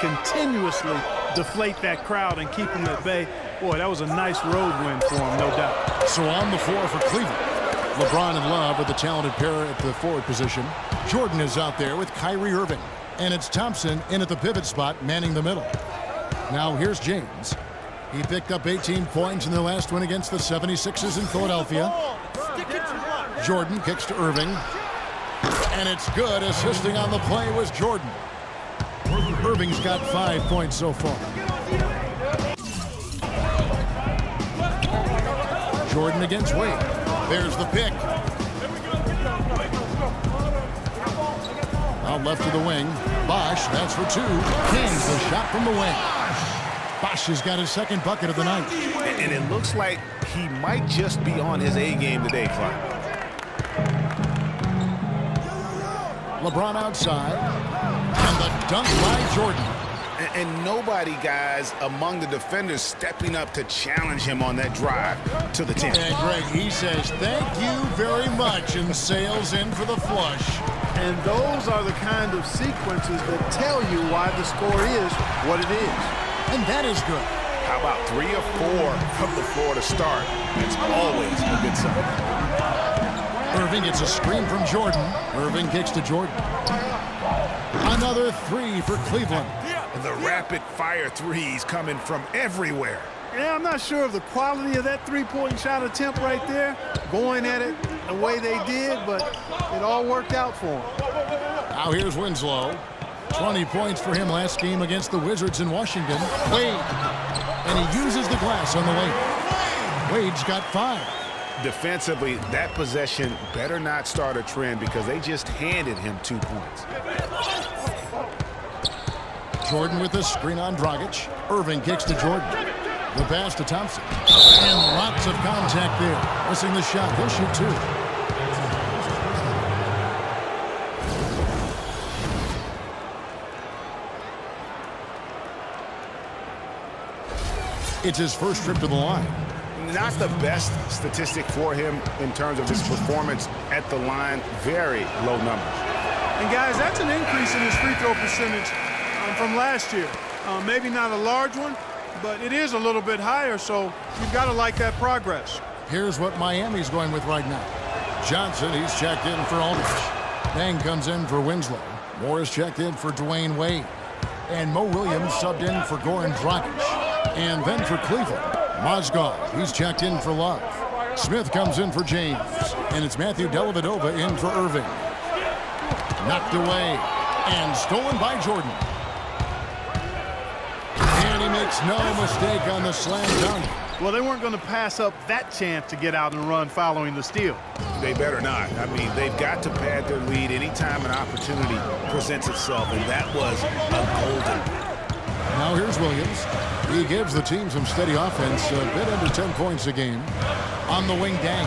continuously deflate that crowd and keep them at bay. Boy, that was a nice road win for him, no doubt. So on the floor for Cleveland, LeBron and Love with the talented pair at the forward position. Jordan is out there with Kyrie Irving. And it's Thompson in at the pivot spot, manning the middle. Now here's James. He picked up 18 points in their last win against the 76ers in Philadelphia. Jordan kicks to Irving. And it's good. Assisting on the play was Jordan. Irving's got 5 points so far. Jordan against Wade. There's the pick. Out left to the wing. Bosh, that's for two. Kings the shot from the wing. Bosh has got his second bucket of the night. And it looks like he might just be on his A game today, Clark. LeBron outside. And the dunk by Jordan. And nobody, guys, among the defenders stepping up to challenge him on that drive to the 10. And Greg, he says, thank you very much, and sails in for the flush. And those are the kind of sequences that tell you why the score is what it is. And that is good. How about 3 or 4 from the floor to start? It's always a good sign. Irving gets a screen from Jordan. Irving kicks to Jordan. Another 3 for Cleveland. The rapid-fire threes coming from everywhere. Yeah, I'm not sure of the quality of that three-point shot attempt right there, going at it the way they did, but it all worked out for them. Now here's Winslow. 20 points for him last game against the Wizards in Washington. Wade. And he uses the glass on the lane. Wade's got 5. Defensively, that possession better not start a trend because they just handed him 2 points. Jordan with the screen on Dragic. Irving kicks to Jordan. The pass to Thompson. And lots of contact there. Missing the shot. He'll shoot 2. It's his first trip to the line. Not the best statistic for him in terms of his performance at the line. Very low numbers. And guys, that's an increase in his free throw percentage from last year. Maybe not a large one, but it is a little bit higher, so you've got to like that progress. Here's what Miami's going with right now. Johnson, he's checked in for Aldridge. Bang comes in for Winslow. Morris checked in for Dwayne Wade. And Mo Williams subbed in for Goran Dragic. And then for Cleveland, Mozgov, he's checked in for Love. Smith comes in for James. And it's Matthew Dellavedova in for Irving. Knocked away and stolen by Jordan. And he makes no mistake on the slam dunk. Well, they weren't going to pass up that chance to get out and run following the steal. They better not. I mean, they've got to pad their lead anytime an opportunity presents itself, and that was a golden. Now here's Williams. He gives the team some steady offense, a bit under 10 points a game. On the wing, Dang.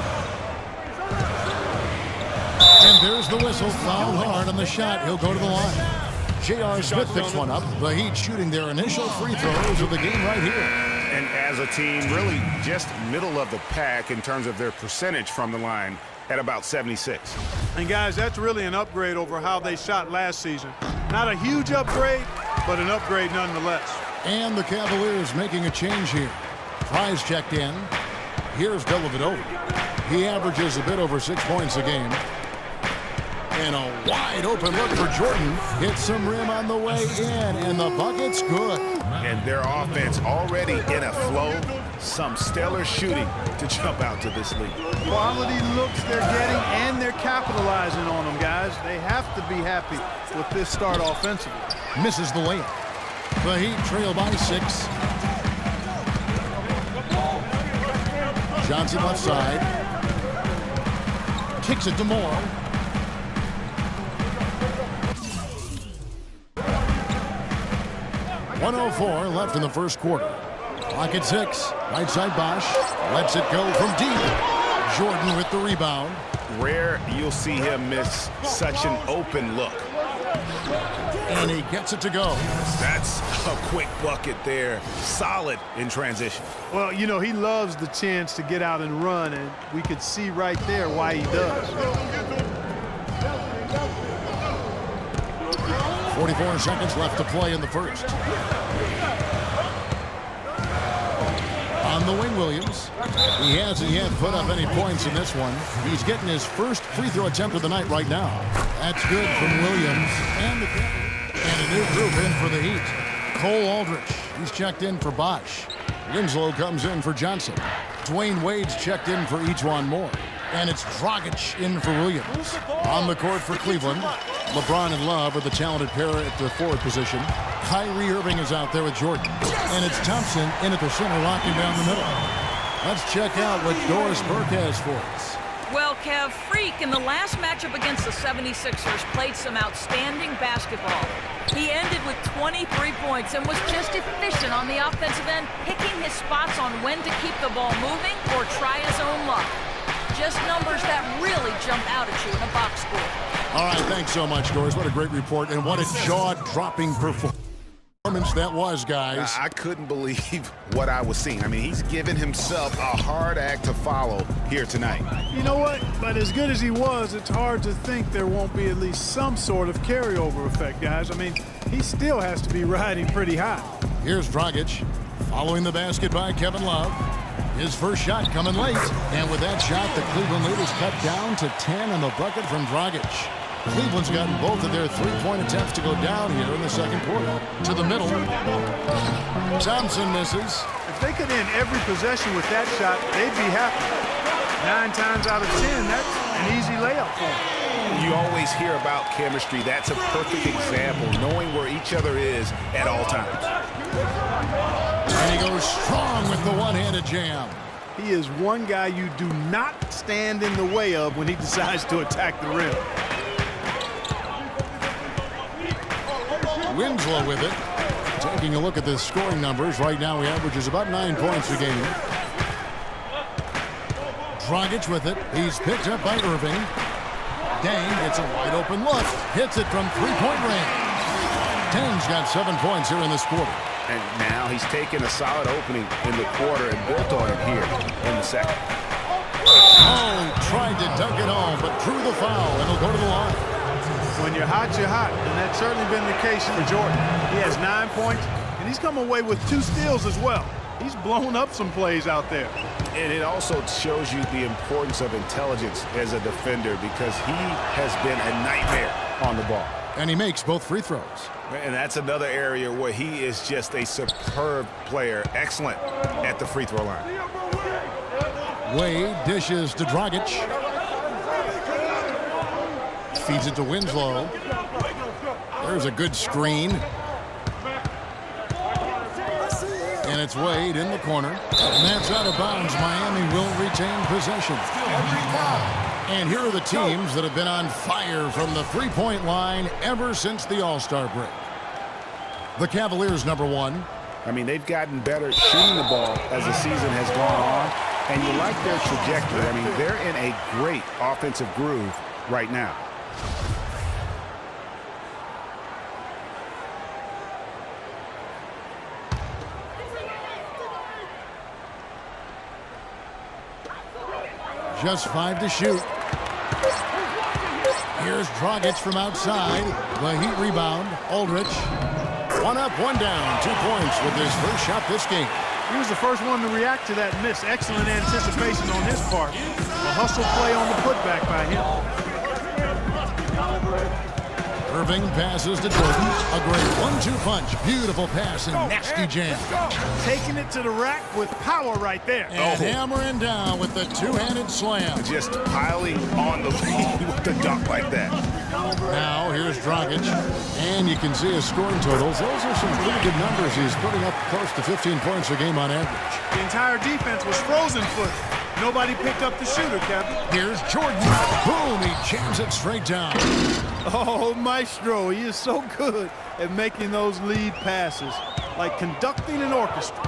And there's the whistle. Foul hard on the shot. He'll go to the line. J.R. Smith picks one up. The Heat shooting their initial free throws of the game right here. And as a team, really just middle of the pack in terms of their percentage from the line at about 76. And guys, that's really an upgrade over how they shot last season. Not a huge upgrade, but an upgrade nonetheless. And the Cavaliers making a change here. Price checked in. Here's Dellavedova. He averages a bit over 6 points a game. And a wide open look for Jordan. Hits some rim on the way in, and the bucket's good. And their offense already in a flow. Some stellar shooting to jump out to this lead. Quality looks they're getting, and they're capitalizing on them, guys. They have to be happy with this start offensively. Misses the layup. The Heat trail by 6. Johnson left side. Kicks it to Moore. .104 left in the first quarter. Clock at 6. Right side Bosh. Lets it go from deep. Jordan with the rebound. Rare you'll see him miss such an open look. And he gets it to go. That's a quick bucket there. Solid in transition. Well, you know, he loves the chance to get out and run, and we could see right there why he does. 44 seconds left to play in the first. On the wing, Williams. He hasn't yet put up any points in this one. He's getting his first free throw attempt of the night right now. That's good from Williams. And a new group in for the Heat. Cole Aldrich. He's checked in for Bosch. Winslow comes in for Johnson. Dwayne Wade's checked in for Ejuan Moore. And it's Dragic in for Williams. On the court for Cleveland, LeBron and Love are the talented pair at the forward position. Kyrie Irving is out there with Jordan. And it's Thompson in at the center, locking down the middle. Let's check out what Doris Burke has for us. Well, Kev, Freak in the last matchup against the 76ers played some outstanding basketball. He ended with 23 points and was just efficient on the offensive end, picking his spots on when to keep the ball moving or try his own luck. Just numbers that really jump out at you in a box score. All right, thanks so much, Doris. What a great report, and what a jaw-dropping performance that was, guys. I couldn't believe what I was seeing. I mean, he's given himself a hard act to follow here tonight. You know what? But as good as he was, it's hard to think there won't be at least some sort of carryover effect, guys. I mean, he still has to be riding pretty high. Here's Dragic, following the basket by Kevin Love. His first shot coming late, and with that shot, the Cleveland lead is cut down to 10 on the bucket from Dragic. Cleveland's gotten both of their three-point attempts to go down here in the second quarter. To the middle. Thompson misses. If they could end every possession with that shot, they'd be happy. 9 times out of 10, that's an easy layup for them. You always hear about chemistry. That's a perfect example, knowing where each other is at all times. And he goes strong with the one-handed jam. He is one guy you do not stand in the way of when he decides to attack the rim. Winslow with it. Taking a look at the scoring numbers. Right now he averages about 9 points a game. Dragic with it. He's picked up by Irving. Dang, it's a wide open look. Hits it from three-point range. Tang's got 7 points here in this quarter. And now he's taken a solid opening in the quarter and built on it here in the second. Oh, tried to dunk it home, but drew the foul, and he'll go to the line. When you're hot, and that's certainly been the case for Jordan. He has 9 points, and he's come away with 2 steals as well. He's blown up some plays out there. And it also shows you the importance of intelligence as a defender, because he has been a nightmare on the ball. And he makes both free throws. And that's another area where he is just a superb player, excellent at the free throw line. Wade dishes to Dragic. Feeds it to Winslow. There's a good screen. And it's Wade in the corner. And that's out of bounds. Miami will retain possession. And here are the teams that have been on fire from the three-point line ever since the All-Star break. The Cavaliers, number 1. I mean, they've gotten better shooting the ball as the season has gone on. And you like their trajectory. I mean, they're in a great offensive groove right now. Just 5 to shoot. Here's Dragic from outside. The Heat rebound. Aldrich. 1 up, 1 down. 2 points with his first shot this game. He was the first one to react to that miss. Excellent anticipation on his part. A hustle play on the putback by him. Irving passes to Jordan. A great 1-2 punch. Beautiful pass and nasty jam. Taking it to the rack with power right there. And hammering down with the two-handed slam. Just piling on the lead with the dunk like that. Now here's Dragic. And you can see his scoring totals. Those are some pretty good numbers. He's putting up close to 15 points a game on average. The entire defense was frozen foot. Nobody picked up the shooter, Kevin. Here's Jordan. Boom, he jams it straight down. Oh, Maestro, he is so good at making those lead passes, like conducting an orchestra.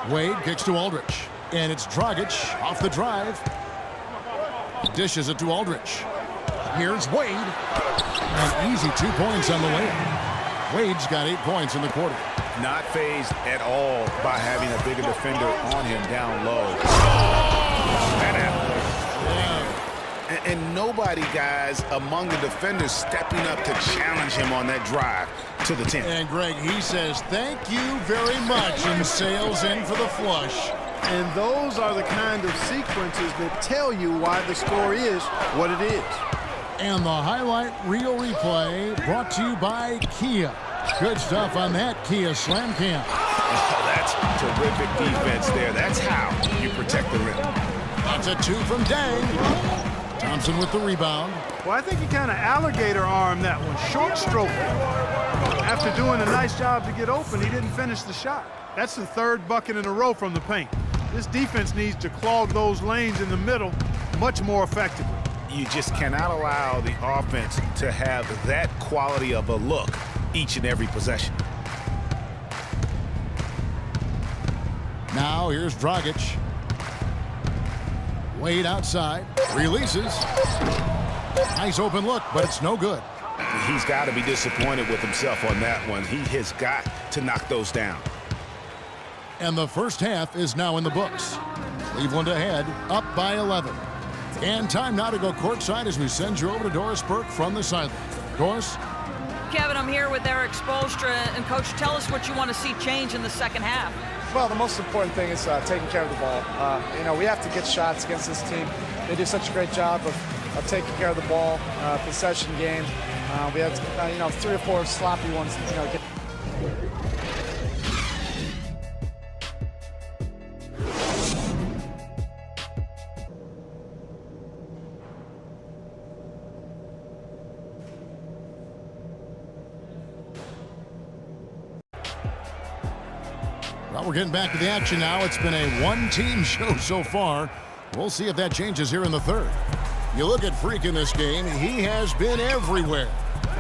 Wade kicks to Aldrich, and it's Dragic off the drive. Dishes it to Aldrich. Here's Wade. An easy 2 points on the layup. Wade's got 8 points in the quarter. Not phased at all by having a bigger defender on him down low. And nobody, guys, among the defenders stepping up to challenge him on that drive to the 10. And Greg, he says thank you very much and sails in for the flush. And those are the kind of sequences that tell you why the score is what it is. And the highlight reel replay brought to you by Kia. Good stuff on that Kia Slam Cam. Oh, that's terrific defense there. That's how you protect the rim. That's a 2 from Dang. Thompson with the rebound. Well, I think he kind of alligator armed that one, short stroke. After doing a nice job to get open, he didn't finish the shot. That's the third bucket in a row from the paint. This defense needs to clog those lanes in the middle much more effectively. You just cannot allow the offense to have that quality of a look each and every possession. Now here's Dragic. Wade outside, releases. Nice open look, but it's no good. He's got to be disappointed with himself on that one. He has got to knock those down. And the first half is now in the books. Cleveland ahead, up by 11. And time now to go courtside as we send you over to Doris Burke from the sideline. Doris? Kevin, I'm here with Eric Spoelstra. And, Coach, tell us what you want to see change in the second half. Well, the most important thing is taking care of the ball. We have to get shots against this team. They do such a great job of taking care of the ball, possession game. We had 3 or 4 sloppy ones. Well, we're getting back to the action now. It's been a one-team show so far. We'll see if that changes here in the third. You look at Freak in this game, he has been everywhere.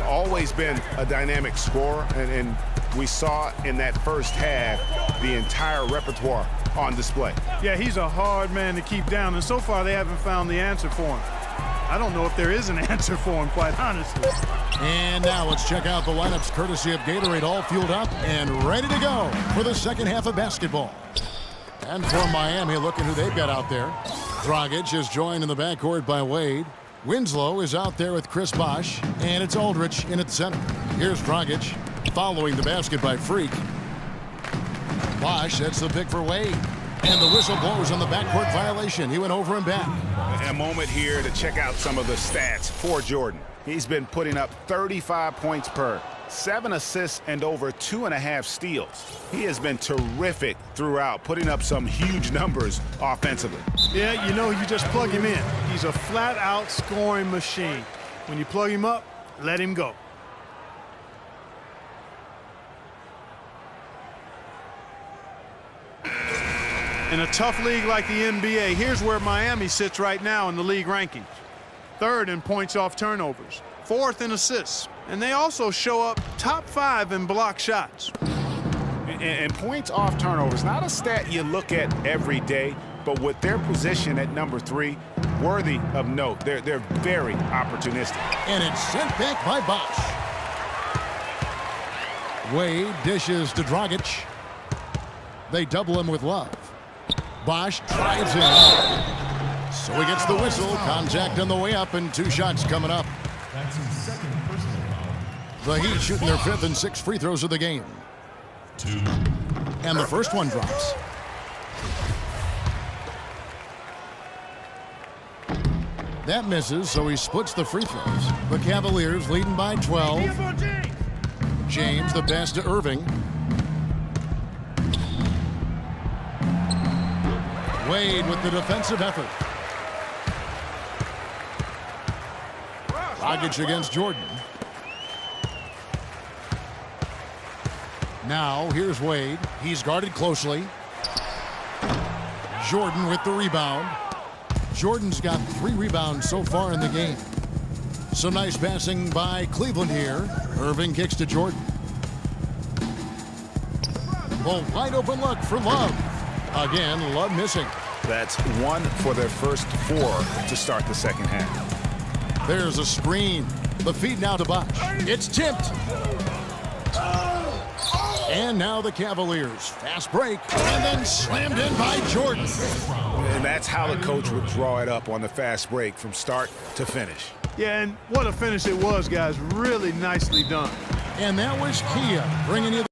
Always been a dynamic scorer, and we saw in that first half the entire repertoire on display. Yeah, he's a hard man to keep down, and so far they haven't found the answer for him. I don't know if there is an answer for him, quite honestly. And now let's check out the lineups courtesy of Gatorade, all fueled up and ready to go for the second half of basketball. And for Miami, look at who they've got out there. Dragic is joined in the backcourt by Wade. Winslow is out there with Chris Bosh, and it's Aldridge in at the center. Here's Dragic following the basket by Freak. Bosh sets the pick for Wade. And the whistle blows on the backcourt violation. He went over and back. A moment here to check out some of the stats for Jordan. He's been putting up 35 points per, 7 assists, and over 2.5 steals. He has been terrific throughout, putting up some huge numbers offensively. Yeah, you just plug him in. He's a flat-out scoring machine. When you plug him up, let him go. In a tough league like the NBA, here's where Miami sits right now in the league rankings. 3rd in points off turnovers, 4th in assists, and they also show up top 5 in block shots. And points off turnovers, not a stat you look at every day, but with their position at number 3, worthy of note. They're very opportunistic. And it's sent back by Bosh. Wade dishes to Dragic. They double him with Love. Bosh drives in. So he gets the whistle. Contact on the way up, and 2 shots coming up. The Heat shooting their 5th and 6th free throws of the game. And the first one drops. That misses, so he splits the free throws. The Cavaliers leading by 12. James the pass to Irving. Wade with the defensive effort. Dragic against Jordan. Now here's Wade. He's guarded closely. Jordan with the rebound. Jordan's got 3 rebounds so far in the game. Some nice passing by Cleveland here. Irving kicks to Jordan. The wide open look for Love. Again, Love missing. That's 1 for their first 4 to start the second half. There's a screen. The feed now to Bosh. It's tipped. And And now the Cavaliers. Fast break. And then slammed in by Jordan. And that's how the coach would draw it up on the fast break from start to finish. Yeah, and what a finish it was, guys. Really nicely done. And that was Kia bringing you